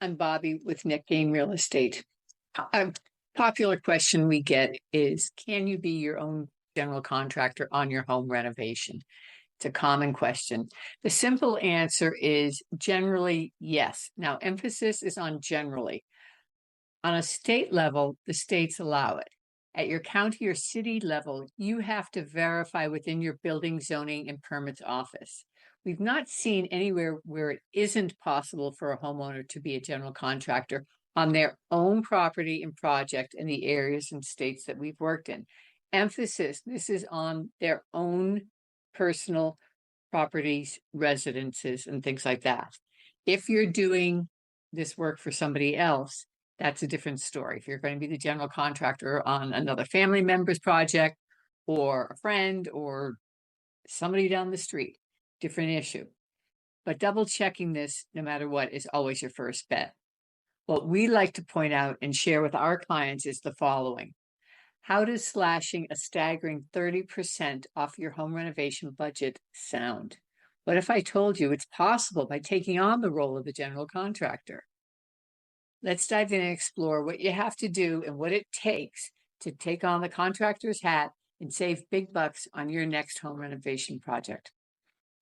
I'm Bobby with Nick Game Real Estate. A popular question we get is, can you be your own general contractor on your home renovation? It's a common question. The simple answer is generally yes. Now, emphasis is on generally. On a state level, the states allow it. At your county or city level, you have to verify within your building, zoning, and permits office. We've not seen anywhere where it isn't possible for a homeowner to be a general contractor on their own property and project in the areas and states that we've worked in. Emphasis, this is on their own personal properties, residences, and things like that. If you're doing this work for somebody else, that's a different story. If you're going to be the general contractor on another family member's project or a friend or somebody down the street, different issue. But double checking this, no matter what, is always your first bet. What we like to point out and share with our clients is the following. How does slashing a staggering 30% off your home renovation budget sound? What if I told you it's possible by taking on the role of a general contractor? Let's dive in and explore what you have to do and what it takes to take on the contractor's hat and save big bucks on your next home renovation project.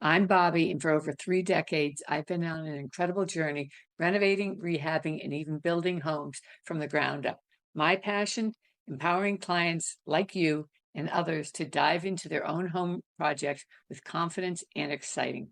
I'm Bobby, and for over 3 decades, I've been on an incredible journey renovating, rehabbing, and even building homes from the ground up. My passion, empowering clients like you and others to dive into their own home projects with confidence and excitement.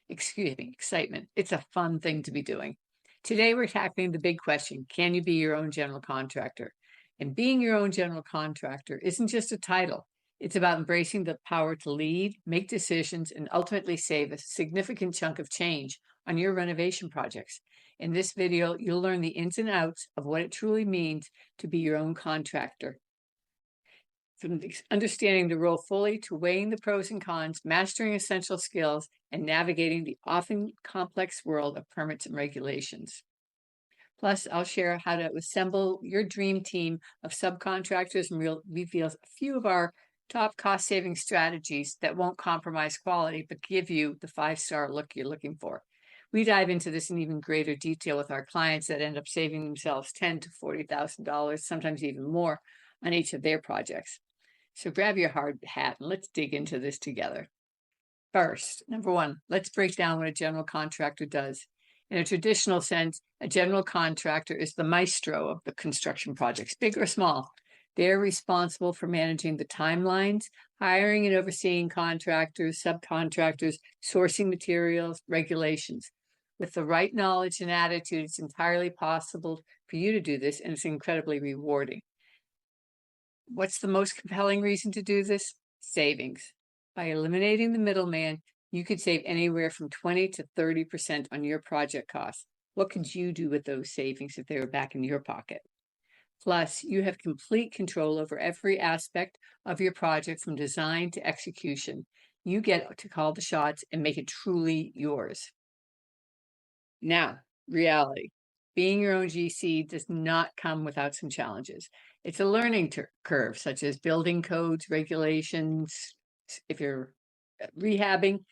It's a fun thing to be doing. Today, we're tackling the big question, can you be your own general contractor? And being your own general contractor isn't just a title. It's about embracing the power to lead, make decisions, and ultimately save a significant chunk of change on your renovation projects. In this video, you'll learn the ins and outs of what it truly means to be your own contractor. From understanding the role fully to weighing the pros and cons, mastering essential skills, and navigating the often complex world of permits and regulations. Plus, I'll share how to assemble your dream team of subcontractors and reveal a few of our top cost-saving strategies that won't compromise quality, but give you the 5-star look you're looking for. We dive into this in even greater detail with our clients that end up saving themselves $10,000 to $40,000, sometimes even more, on each of their projects. So grab your hard hat and let's dig into this together. First, number one, let's break down what a general contractor does. In a traditional sense, a general contractor is the maestro of the construction projects, big or small. They're responsible for managing the timelines, hiring and overseeing contractors, subcontractors, sourcing materials, regulations. With the right knowledge and attitude, it's entirely possible for you to do this, and it's incredibly rewarding. What's the most compelling reason to do this? Savings. By eliminating the middleman, you could save anywhere from 20 to 30% on your project costs. What could you do with those savings if they were back in your pocket? Plus, you have complete control over every aspect of your project from design to execution. You get to call the shots and make it truly yours. Now, reality. Being your own GC does not come without some challenges. It's a learning curve, such as building codes, regulations. If you're rehabbing,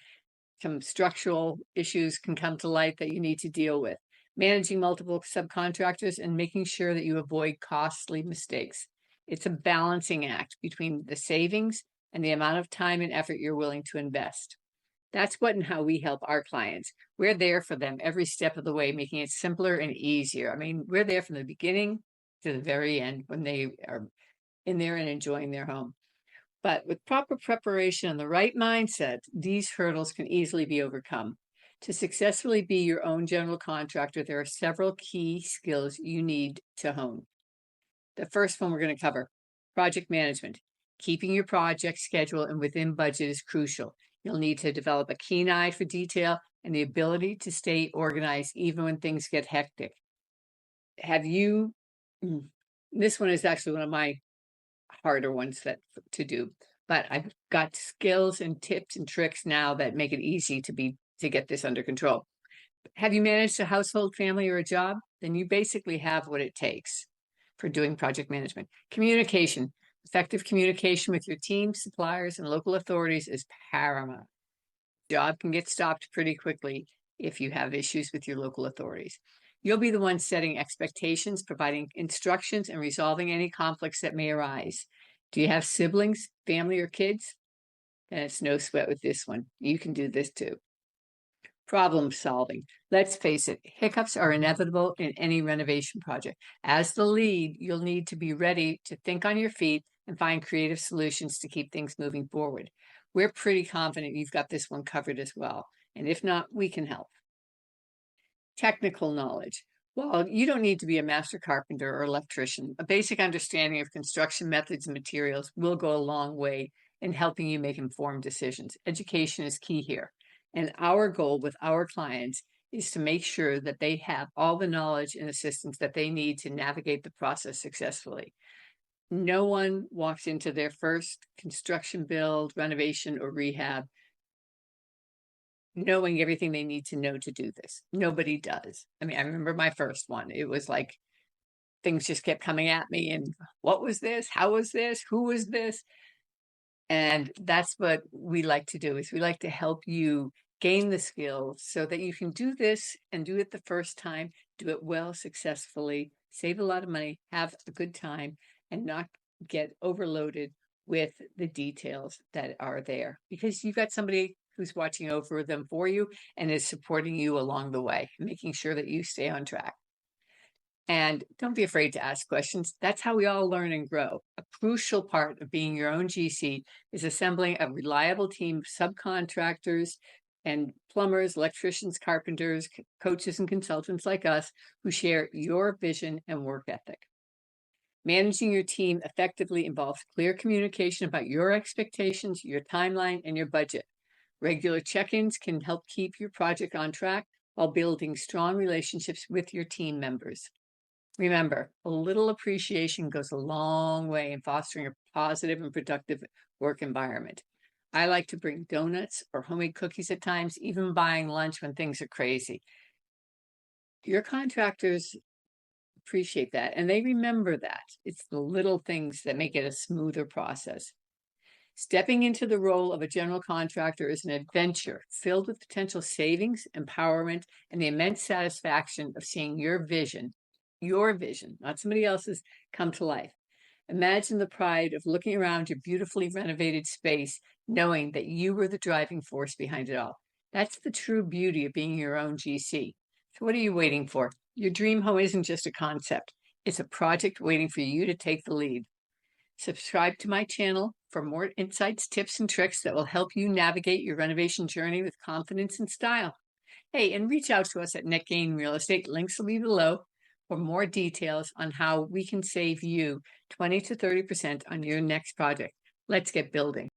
some structural issues can come to light that you need to deal with. Managing multiple subcontractors and making sure that you avoid costly mistakes. It's a balancing act between the savings and the amount of time and effort you're willing to invest. That's what and how we help our clients. We're there for them every step of the way, making it simpler and easier. I mean, we're there from the beginning to the very end when they are in there and enjoying their home. But with proper preparation and the right mindset, these hurdles can easily be overcome. To successfully be your own general contractor, there are several key skills you need to hone. The first one we're going to cover, project management. Keeping your project schedule and within budget is crucial. You'll need to develop a keen eye for detail and the ability to stay organized even when things get hectic. This one is actually one of my harder ones to do, but I've got skills and tips and tricks now that make it easy to get this under control. Have you managed a household, family, or a job? Then you basically have what it takes for doing project management. Communication. Effective communication with your team, suppliers, and local authorities is paramount. Job can get stopped pretty quickly if you have issues with your local authorities. You'll be the one setting expectations, providing instructions, and resolving any conflicts that may arise. Do you have siblings, family, or kids? Then it's no sweat with this one. You can do this too. Problem solving. Let's face it, hiccups are inevitable in any renovation project. As the lead, you'll need to be ready to think on your feet and find creative solutions to keep things moving forward. We're pretty confident you've got this one covered as well. And if not, we can help. Technical knowledge. Well, you don't need to be a master carpenter or electrician. A basic understanding of construction methods and materials will go a long way in helping you make informed decisions. Education is key here. And our goal with our clients is to make sure that they have all the knowledge and assistance that they need to navigate the process successfully. No one walks into their first construction build, renovation, or rehab knowing everything they need to know to do this. Nobody does. I mean, I remember my first one. It was like things just kept coming at me and what was this? How was this? Who was this? And that's what we like to do, is we like to help you gain the skills so that you can do this and do it the first time, do it well, successfully, save a lot of money, have a good time, and not get overloaded with the details that are there, because you've got somebody who's watching over them for you and is supporting you along the way, making sure that you stay on track. And don't be afraid to ask questions. That's how we all learn and grow. A crucial part of being your own GC is assembling a reliable team of subcontractors and plumbers, electricians, carpenters, coaches, and consultants like us who share your vision and work ethic. Managing your team effectively involves clear communication about your expectations, your timeline, and your budget. Regular check-ins can help keep your project on track while building strong relationships with your team members. Remember, a little appreciation goes a long way in fostering a positive and productive work environment. I like to bring donuts or homemade cookies at times, even buying lunch when things are crazy. Your contractors appreciate that, and they remember that. It's the little things that make it a smoother process. Stepping into the role of a general contractor is an adventure filled with potential savings, empowerment, and the immense satisfaction of seeing your vision, not somebody else's, come to life. Imagine the pride of looking around your beautifully renovated space, knowing that you were the driving force behind it all. That's the true beauty of being your own GC. So what are you waiting for? Your dream home isn't just a concept. It's a project waiting for you to take the lead. Subscribe to my channel for more insights, tips, and tricks that will help you navigate your renovation journey with confidence and style. Hey, and reach out to us at Net Gain Real Estate. Links will be below for more details on how we can save you 20 to 30% on your next project. Let's get building.